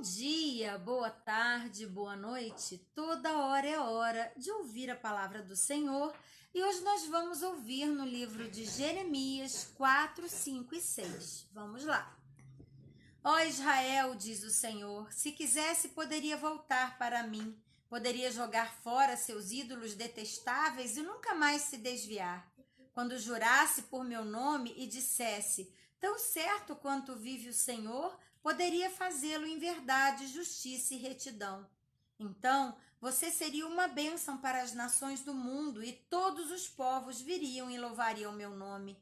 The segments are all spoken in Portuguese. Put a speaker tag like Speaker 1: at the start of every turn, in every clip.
Speaker 1: Bom dia, boa tarde, boa noite. Toda hora é hora de ouvir a palavra do Senhor e hoje nós vamos ouvir no livro de Jeremias 4, 5 e 6. Vamos lá. Ó Israel, diz o Senhor, se quisesse poderia voltar para mim, poderia jogar fora seus ídolos detestáveis e nunca mais se desviar. Quando jurasse por meu nome e dissesse, tão certo quanto vive o Senhor, poderia fazê-lo em verdade, justiça e retidão. Então, você seria uma bênção para as nações do mundo e todos os povos viriam e louvariam meu nome.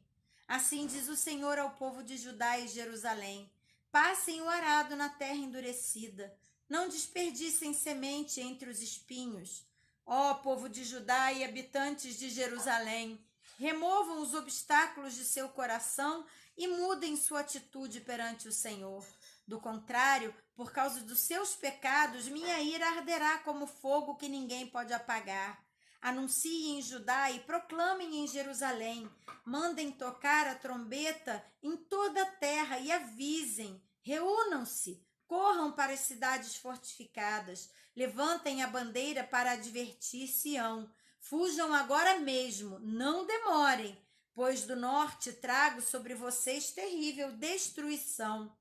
Speaker 1: Assim diz o Senhor ao povo de Judá e Jerusalém: passem o arado na terra endurecida, não desperdicem semente entre os espinhos. Ó povo de Judá e habitantes de Jerusalém, removam os obstáculos de seu coração e mudem sua atitude perante o Senhor. Do contrário, por causa dos seus pecados, minha ira arderá como fogo que ninguém pode apagar. Anunciem em Judá e proclamem em Jerusalém. Mandem tocar a trombeta em toda a terra e avisem. Reúnam-se, corram para as cidades fortificadas. Levantem a bandeira para advertir Sião. Fujam agora mesmo, não demorem, pois do norte trago sobre vocês terrível destruição.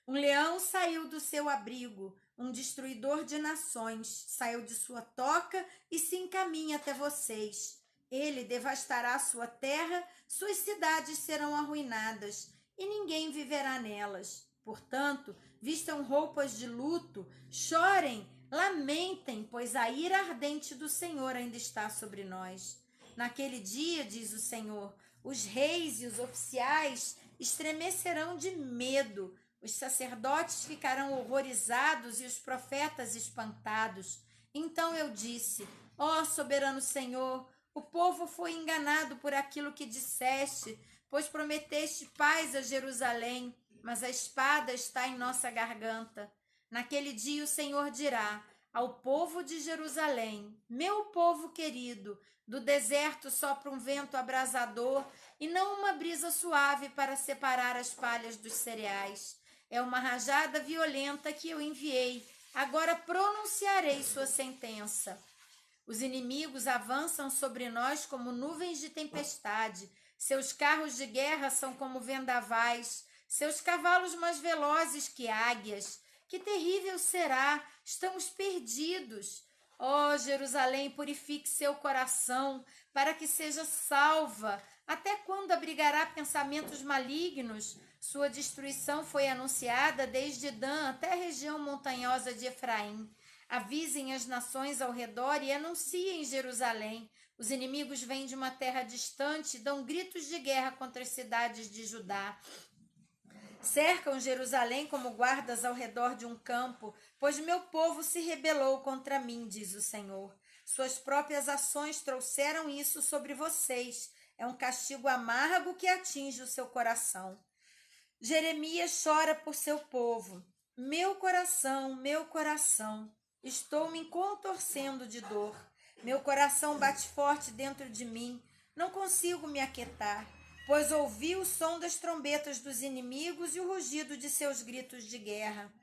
Speaker 1: Um leão saiu do seu abrigo, um destruidor de nações, saiu de sua toca e se encaminha até vocês. Ele devastará sua terra, suas cidades serão arruinadas, e ninguém viverá nelas. Portanto, vistam roupas de luto, chorem, lamentem, pois a ira ardente do Senhor ainda está sobre nós. Naquele dia, diz o Senhor, os reis e os oficiais estremecerão de medo, os sacerdotes ficarão horrorizados e os profetas espantados. Então eu disse, ó soberano Senhor, o povo foi enganado por aquilo que disseste, pois prometeste paz a Jerusalém, mas a espada está em nossa garganta. Naquele dia o Senhor dirá ao povo de Jerusalém, meu povo querido, do deserto sopra um vento abrasador e não uma brisa suave para separar as palhas dos cereais. É uma rajada violenta que eu enviei. Agora pronunciarei sua sentença. Os inimigos avançam sobre nós como nuvens de tempestade. Seus carros de guerra são como vendavais. Seus cavalos mais velozes que águias. Que terrível será! Estamos perdidos. Ó Jerusalém, purifique seu coração, para que seja salva. Até quando abrigará pensamentos malignos? Sua destruição foi anunciada desde Dan até a região montanhosa de Efraim. Avisem as nações ao redor e anunciem Jerusalém. Os inimigos vêm de uma terra distante e dão gritos de guerra contra as cidades de Judá. Cercam Jerusalém como guardas ao redor de um campo, pois meu povo se rebelou contra mim, diz o Senhor. Suas próprias ações trouxeram isso sobre vocês. É um castigo amargo que atinge o seu coração. Jeremias chora por seu povo. Meu coração, estou me contorcendo de dor. Meu coração bate forte dentro de mim. Não consigo me aquietar, pois ouvi o som das trombetas dos inimigos e o rugido de seus gritos de guerra.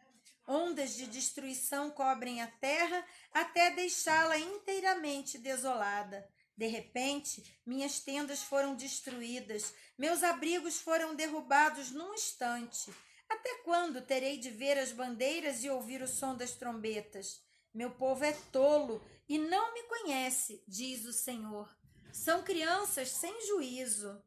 Speaker 1: Ondas de destruição cobrem a terra até deixá-la inteiramente desolada. De repente, minhas tendas foram destruídas, meus abrigos foram derrubados num instante. Até quando terei de ver as bandeiras e ouvir o som das trombetas? Meu povo é tolo e não me conhece, diz o Senhor. São crianças sem juízo,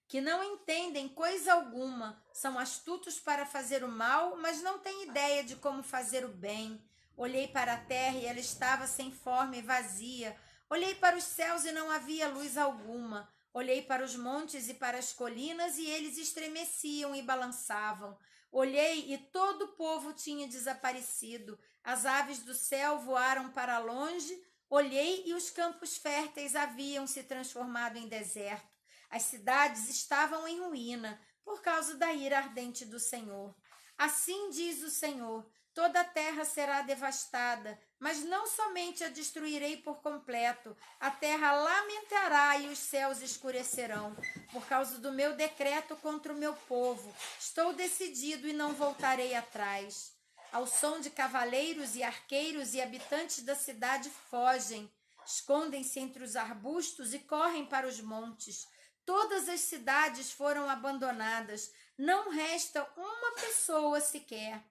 Speaker 1: que não entendem coisa alguma, são astutos para fazer o mal, mas não têm ideia de como fazer o bem. Olhei para a terra e ela estava sem forma e vazia. Olhei para os céus e não havia luz alguma. Olhei para os montes e para as colinas e eles estremeciam e balançavam. Olhei e todo o povo tinha desaparecido. As aves do céu voaram para longe. Olhei e os campos férteis haviam se transformado em deserto. As cidades estavam em ruína por causa da ira ardente do Senhor. Assim diz o Senhor, toda a terra será devastada, mas não somente a destruirei por completo, a terra lamentará e os céus escurecerão, por causa do meu decreto contra o meu povo. Estou decidido e não voltarei atrás. Ao som de cavaleiros e arqueiros e habitantes da cidade fogem, escondem-se entre os arbustos e correm para os montes. Todas as cidades foram abandonadas, não resta uma pessoa sequer.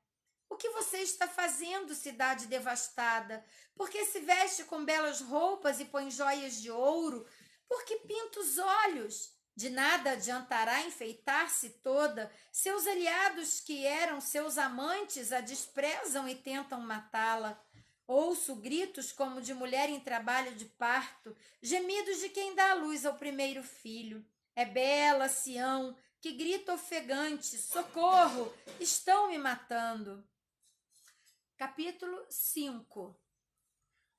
Speaker 1: O que você está fazendo, cidade devastada? Por que se veste com belas roupas e põe joias de ouro? Por que pinta os olhos? De nada adiantará enfeitar-se toda. Seus aliados, que eram seus amantes, a desprezam e tentam matá-la. Ouço gritos como de mulher em trabalho de parto, gemidos de quem dá à luz ao primeiro filho. É bela Sião, que grita ofegante: socorro, estão me matando. Capítulo 5.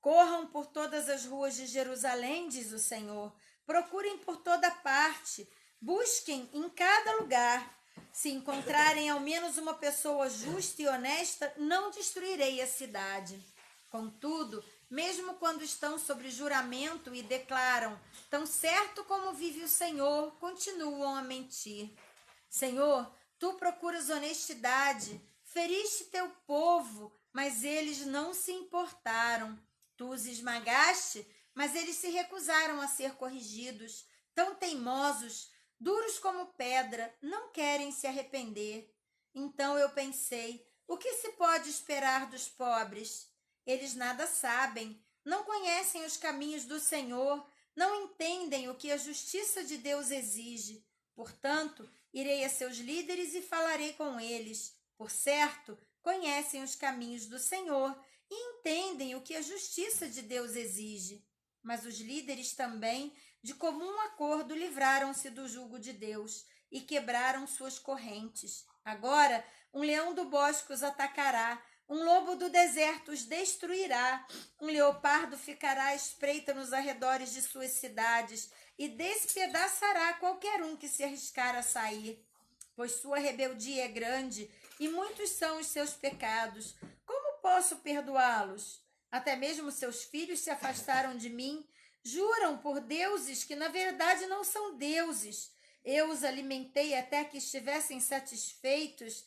Speaker 1: Corram por todas as ruas de Jerusalém, diz o Senhor. Procurem por toda parte. Busquem em cada lugar. Se encontrarem ao menos uma pessoa justa e honesta, não destruirei a cidade. Contudo, mesmo quando estão sobre juramento e declaram, tão certo como vive o Senhor, continuam a mentir. Senhor, tu procuras honestidade, feriste teu povo, mas eles não se importaram. Tu os esmagaste, mas eles se recusaram a ser corrigidos. Tão teimosos, duros como pedra, não querem se arrepender. Então eu pensei, o que se pode esperar dos pobres? Eles nada sabem, não conhecem os caminhos do Senhor, não entendem o que a justiça de Deus exige. Portanto, irei a seus líderes e falarei com eles. Por certo, conhecem os caminhos do Senhor e entendem o que a justiça de Deus exige. Mas os líderes também, de comum acordo, livraram-se do jugo de Deus e quebraram suas correntes. Agora, um leão do bosque os atacará, um lobo do deserto os destruirá, um leopardo ficará à espreita nos arredores de suas cidades e despedaçará qualquer um que se arriscar a sair. Pois sua rebeldia é grande e muitos são os seus pecados. Como posso perdoá-los? Até mesmo seus filhos se afastaram de mim, juram por deuses que na verdade não são deuses. Eu os alimentei até que estivessem satisfeitos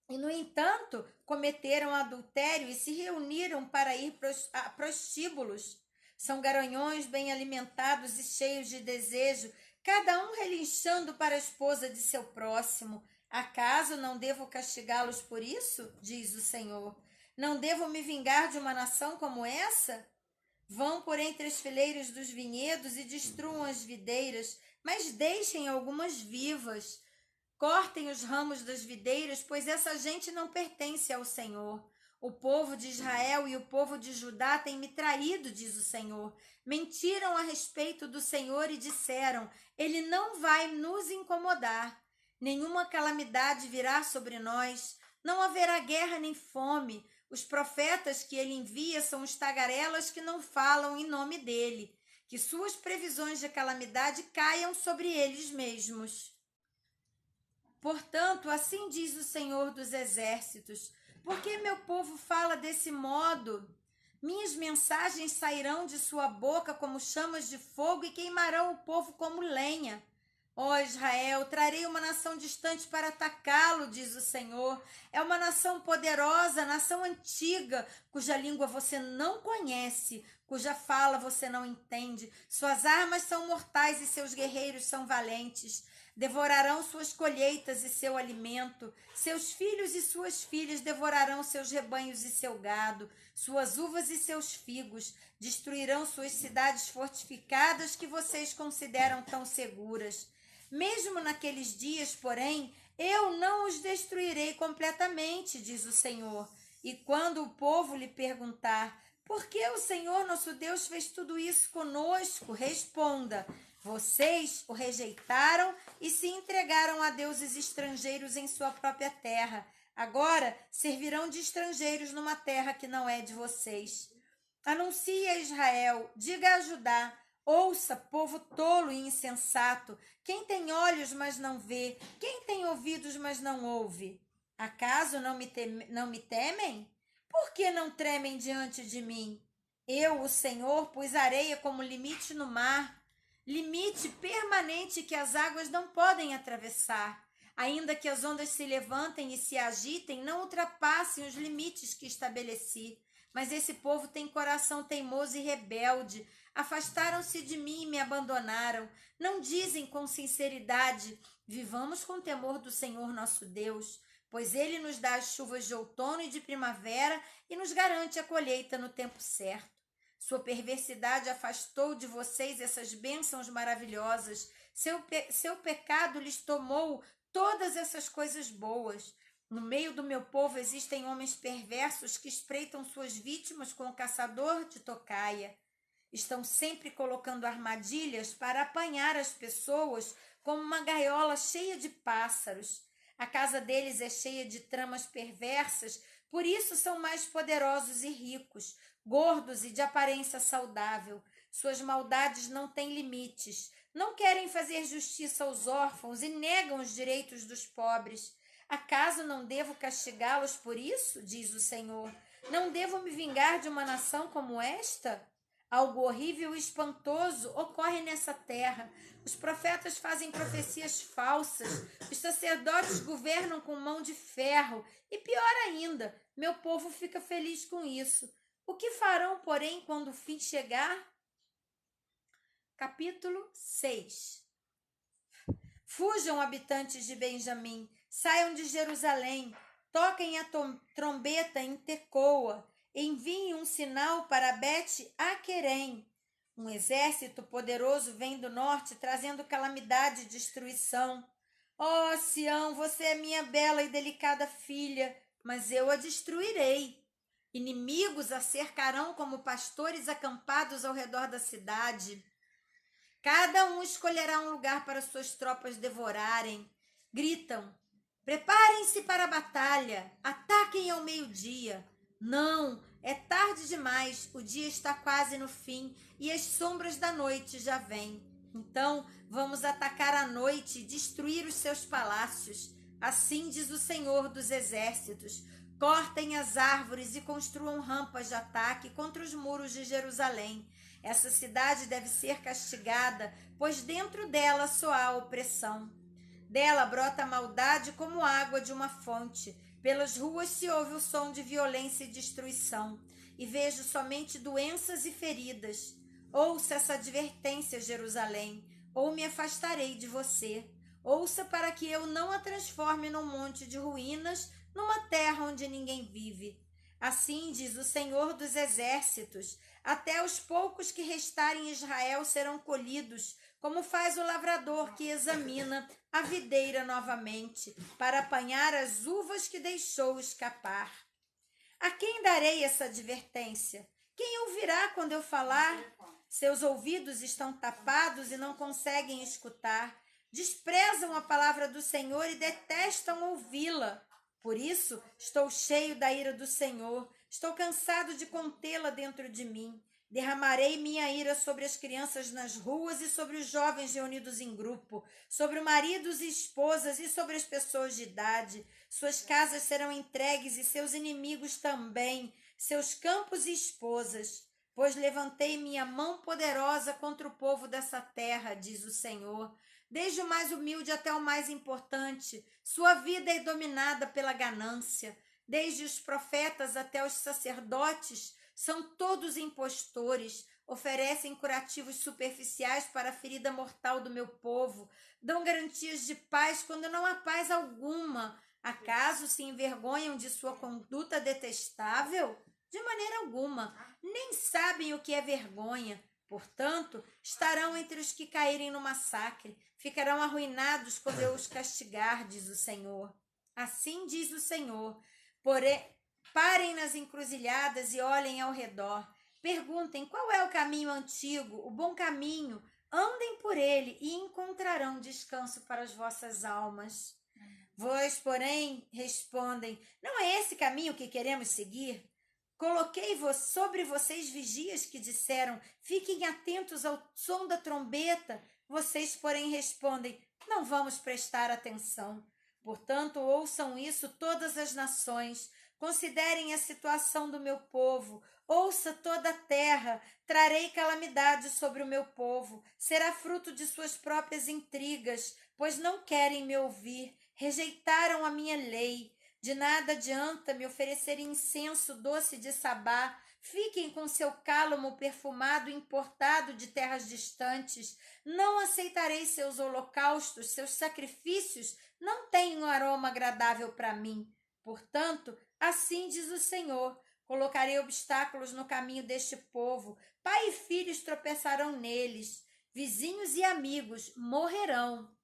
Speaker 1: e, no entanto, cometeram adultério e se reuniram para ir a prostíbulos. São garanhões bem alimentados e cheios de desejo, cada um relinchando para a esposa de seu próximo. Acaso não devo castigá-los por isso? Diz o Senhor. Não devo me vingar de uma nação como essa? Vão por entre as fileiras dos vinhedos e destruam as videiras, mas deixem algumas vivas. Cortem os ramos das videiras, pois essa gente não pertence ao Senhor. O povo de Israel e o povo de Judá têm me traído, diz o Senhor. Mentiram a respeito do Senhor e disseram, ele não vai nos incomodar. Nenhuma calamidade virá sobre nós. Não haverá guerra nem fome. Os profetas que ele envia são os tagarelas que não falam em nome dele. Que suas previsões de calamidade caiam sobre eles mesmos. Portanto, assim diz o Senhor dos Exércitos, por que meu povo fala desse modo? Minhas mensagens sairão de sua boca como chamas de fogo e queimarão o povo como lenha. Ó Israel, trarei uma nação distante para atacá-lo, diz o Senhor. É uma nação poderosa, nação antiga, cuja língua você não conhece, cuja fala você não entende. Suas armas são mortais e seus guerreiros são valentes. Devorarão suas colheitas e seu alimento. Seus filhos e suas filhas devorarão seus rebanhos e seu gado, suas uvas e seus figos. Destruirão suas cidades fortificadas que vocês consideram tão seguras. Mesmo naqueles dias, porém, eu não os destruirei completamente, diz o Senhor. E quando o povo lhe perguntar, por que o Senhor nosso Deus fez tudo isso conosco? Responda, vocês o rejeitaram e se entregaram a deuses estrangeiros em sua própria terra. Agora servirão de estrangeiros numa terra que não é de vocês. Anuncie a Israel, diga a Judá, ouça, povo tolo e insensato, quem tem olhos, mas não vê, quem tem ouvidos, mas não ouve. Acaso não me temem? Por que não tremem diante de mim? Eu, o Senhor, pus areia como limite no mar, limite permanente que as águas não podem atravessar. Ainda que as ondas se levantem e se agitem, não ultrapassem os limites que estabeleci. Mas esse povo tem coração teimoso e rebelde. Afastaram-se de mim e me abandonaram. Não dizem com sinceridade: vivamos com temor do Senhor nosso Deus, pois ele nos dá as chuvas de outono e de primavera e nos garante a colheita no tempo certo. Sua perversidade afastou de vocês essas bênçãos maravilhosas. Seu pecado lhes tomou todas essas coisas boas. No meio do meu povo existem homens perversos que espreitam suas vítimas com o caçador de tocaia. Estão sempre colocando armadilhas para apanhar as pessoas como uma gaiola cheia de pássaros. A casa deles é cheia de tramas perversas, por isso são mais poderosos e ricos, gordos e de aparência saudável. Suas maldades não têm limites. Não querem fazer justiça aos órfãos e negam os direitos dos pobres. Acaso não devo castigá-los por isso? Diz o Senhor. Não devo me vingar de uma nação como esta? Algo horrível e espantoso ocorre nessa terra. Os profetas fazem profecias falsas. Os sacerdotes governam com mão de ferro. E pior ainda, meu povo fica feliz com isso. O que farão, porém, quando o fim chegar? Capítulo 6. Fujam, habitantes de Benjamim, saiam de Jerusalém, toquem a trombeta em Tecoa, enviem um sinal para Bet-Aquerem. Um exército poderoso vem do norte, trazendo calamidade e destruição. Ó Sião, você é minha bela e delicada filha, mas eu a destruirei. Inimigos a cercarão como pastores acampados ao redor da cidade. Cada um escolherá um lugar para suas tropas devorarem. Gritam: preparem-se para a batalha, ataquem ao meio-dia. Não, é tarde demais, o dia está quase no fim e as sombras da noite já vêm. Então vamos atacar à noite e destruir os seus palácios. Assim diz o Senhor dos Exércitos: cortem as árvores e construam rampas de ataque contra os muros de Jerusalém. Essa cidade deve ser castigada, pois dentro dela soa a opressão. Dela brota a maldade como água de uma fonte. Pelas ruas se ouve o som de violência e destruição, e vejo somente doenças e feridas. Ouça essa advertência, Jerusalém, ou me afastarei de você. Ouça para que eu não a transforme num monte de ruínas, numa terra onde ninguém vive. Assim diz o Senhor dos Exércitos: até os poucos que restarem em Israel serão colhidos, como faz o lavrador que examina a videira novamente, para apanhar as uvas que deixou escapar. A quem darei essa advertência? Quem ouvirá quando eu falar? Seus ouvidos estão tapados e não conseguem escutar. Desprezam a palavra do Senhor e detestam ouvi-la. Por isso, estou cheio da ira do Senhor. Estou cansado de contê-la dentro de mim. Derramarei minha ira sobre as crianças nas ruas e sobre os jovens reunidos em grupo, sobre maridos e esposas e sobre as pessoas de idade. Suas casas serão entregues e seus inimigos também, seus campos e esposas. Pois levantei minha mão poderosa contra o povo dessa terra, diz o Senhor. Desde o mais humilde até o mais importante, sua vida é dominada pela ganância. Desde os profetas até os sacerdotes, são todos impostores, oferecem curativos superficiais para a ferida mortal do meu povo, dão garantias de paz quando não há paz alguma. Acaso se envergonham de sua conduta detestável? De maneira alguma, nem sabem o que é vergonha. Portanto, estarão entre os que caírem no massacre, ficarão arruinados quando eu os castigar, diz o Senhor. Assim diz o Senhor. Porém, parem nas encruzilhadas e olhem ao redor. Perguntem qual é o caminho antigo, o bom caminho. Andem por ele e encontrarão descanso para as vossas almas. Vós, porém, respondem: não é esse caminho que queremos seguir? Coloquei sobre vocês vigias que disseram: fiquem atentos ao som da trombeta. Vocês, porém, respondem: não vamos prestar atenção. Portanto, ouçam isso todas as nações, considerem a situação do meu povo, ouça toda a terra, trarei calamidade sobre o meu povo, será fruto de suas próprias intrigas, pois não querem me ouvir, rejeitaram a minha lei. De nada adianta me oferecer incenso doce de Sabá, fiquem com seu cálamo perfumado importado de terras distantes, não aceitarei seus holocaustos, seus sacrifícios não têm um aroma agradável para mim. Portanto, assim diz o Senhor, colocarei obstáculos no caminho deste povo, pai e filhos tropeçarão neles, vizinhos e amigos morrerão.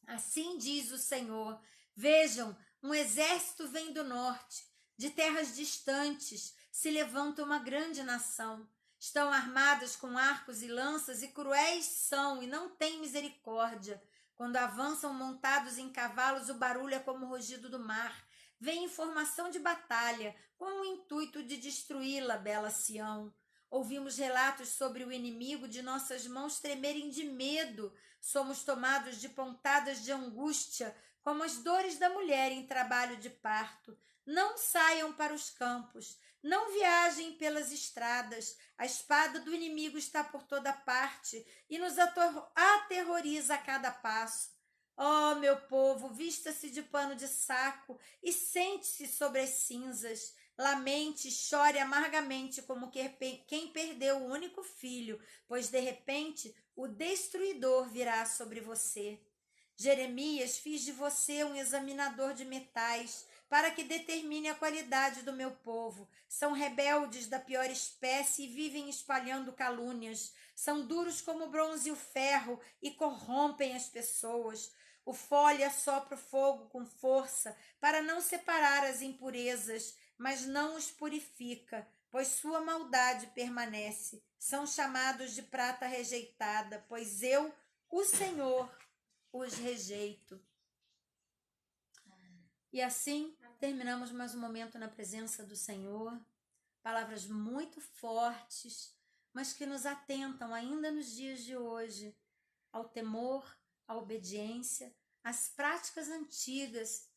Speaker 1: Assim diz o Senhor, vejam, um exército vem do norte, de terras distantes, se levanta uma grande nação. Estão armadas com arcos e lanças e cruéis são e não têm misericórdia. Quando avançam montados em cavalos, o barulho é como o rugido do mar. Vem informação de batalha, com o intuito de destruí-la, bela Sião. Ouvimos relatos sobre o inimigo, de nossas mãos tremerem de medo. Somos tomados de pontadas de angústia, como as dores da mulher em trabalho de parto. Não saiam para os campos, não viajem pelas estradas. A espada do inimigo está por toda parte e nos aterroriza a cada passo. Ó, meu povo, vista-se de pano de saco e sente-se sobre as cinzas. Lamente e chore amargamente como quem perdeu o único filho, pois de repente o destruidor virá sobre você. Jeremias, fiz de você um examinador de metais, para que determine a qualidade do meu povo. São rebeldes da pior espécie e vivem espalhando calúnias. São duros como o bronze e o ferro e corrompem as pessoas. O fole assopra o fogo com força para não separar as impurezas, mas não os purifica, pois sua maldade permanece. São chamados de prata rejeitada, pois eu, o Senhor, os rejeito. E assim terminamos mais um momento na presença do Senhor. Palavras muito fortes, mas que nos atentam ainda nos dias de hoje ao temor, à obediência, às práticas antigas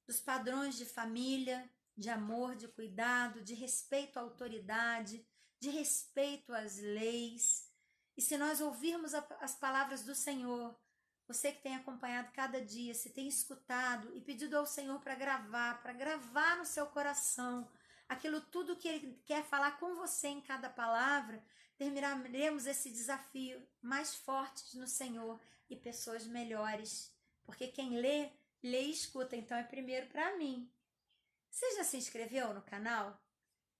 Speaker 1: dos padrões de família, de amor, de cuidado, de respeito à autoridade, de respeito às leis. E se nós ouvirmos as palavras do Senhor, você que tem acompanhado cada dia, se tem escutado e pedido ao Senhor para gravar no seu coração aquilo tudo que Ele quer falar com você em cada palavra, terminaremos esse desafio mais fortes no Senhor e pessoas melhores. Porque quem lê e escuta, então é primeiro para mim. Você já se inscreveu no canal?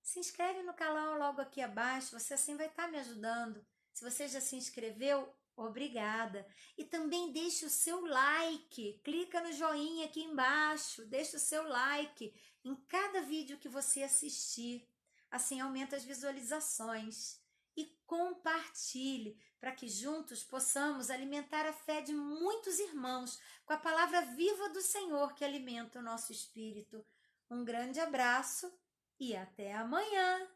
Speaker 1: Se inscreve no canal logo aqui abaixo, você assim vai estar me ajudando. Se você já se inscreveu, obrigada. E também deixe o seu like, clica no joinha aqui embaixo, deixa o seu like em cada vídeo que você assistir. Assim aumenta as visualizações. E compartilhe, para que juntos possamos alimentar a fé de muitos irmãos com a palavra viva do Senhor que alimenta o nosso espírito. Um grande abraço e até amanhã!